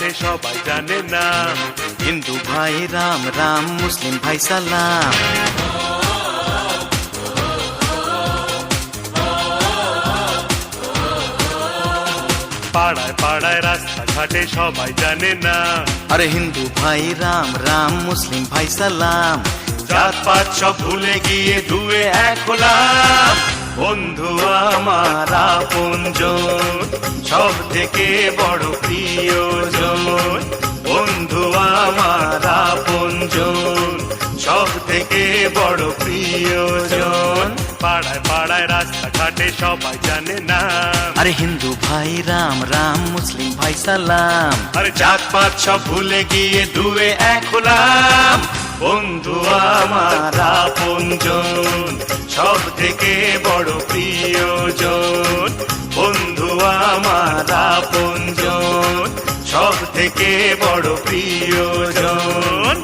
ঘাটে সবাই জানে না। হিন্দু ভাই রাম রাম, মুসলিম ভাই সালাম। পাড়ায় পাড়ায় রাস্তা ঘাটে সবাই জানে না। আরে হিন্দু ভাই রাম রাম, মুসলিম ভাই সালাম। জাত পাত সব ভুলে গিয়ে দুয়ে এক হলাম। বন্ধু আমার আপনজন, সব থেকে বড় প্রিয়জন। বন্ধু আমার আপনজন, সব থেকে বড় প্রিয়জন। পাড়ায় পাড়ায় রাস্তা ঘাটে সবাই জানে না। আরে হিন্দু ভাই রাম রাম, মুসলিম ভাই সালাম। আরে জাত পাত সব ভুলে গিয়ে দুয়ে এক হলাম। বন্ধু আমার আপনজন, সব থেকে বড় প্রিয়জন। বন্ধু আমার আপনজন, সব থেকে বড় প্রিয়জন।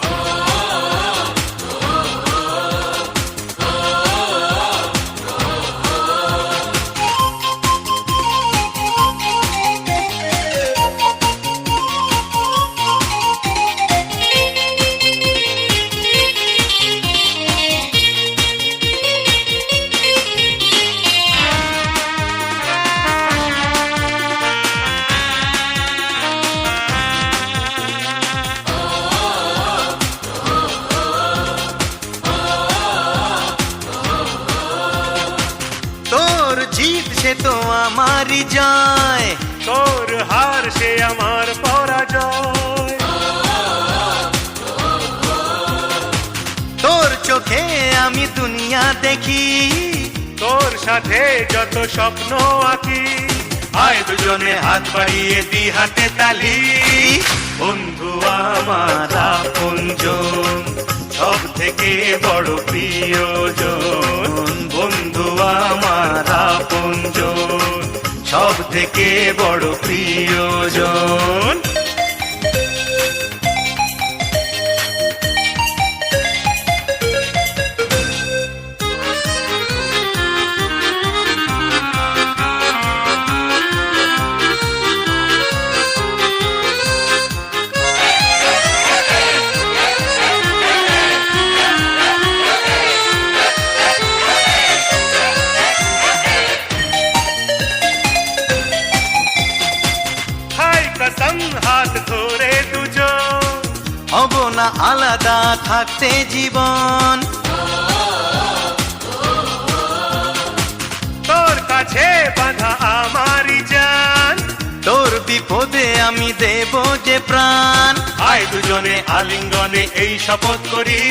তোর জিত সে তো আমারই জয়, তোর হার সে আমার পরাজয়। তোর চোখে আমি দুনিয়া দেখি, তোর সাথে যত স্বপ্ন আঁকি। আয় দুজনে হাত বাড়িয়ে দি হাতে তালি। বন্ধু আমার আপনজন, সব থেকে বড় প্রিয়জন। বন্ধু আমার আপনজন, সব থেকে বড় প্রিয়জন। কসম হাত ধরে দুজন, হব না আলাদা থাকতে জীবন। তোর কাছে বাঁধা আমারই জান। তোর বিপদে আমি দেব যে প্রাণ। আয় দুজনে আলিঙ্গনে এই শপথ করি।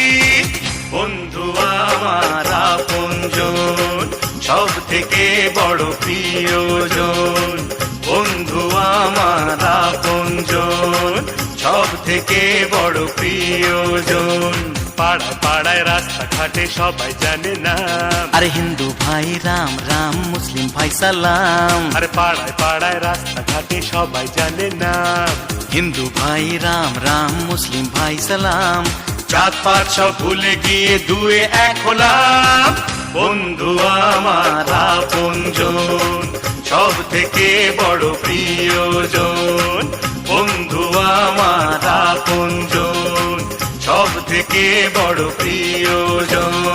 বন্ধু আমার আপনজন, সব থেকে বড় প্রিয়জন। বন্ধু আমার আপনজন, সব থেকে বড় প্রিয়জন। পাড়ায় পাড়ায় রাস্তা ঘাটে সবাই জানে না। আরে হিন্দু ভাই রাম রাম, মুসলিম ভাই সালাম। আরে পাড়ায় পাড়ায় রাস্তা ঘাটে সবাই জানে না। হিন্দু ভাই রাম রাম, মুসলিম ভাই সালাম। জাত পাত সব ভুলে গিয়ে দুয়ে এক হলাম। বন্ধু আমার আপনজন, সব থেকে বড় প্রিয়জন। বন্ধু আমার আপনজন, সব থেকে বড় প্রিয়জন।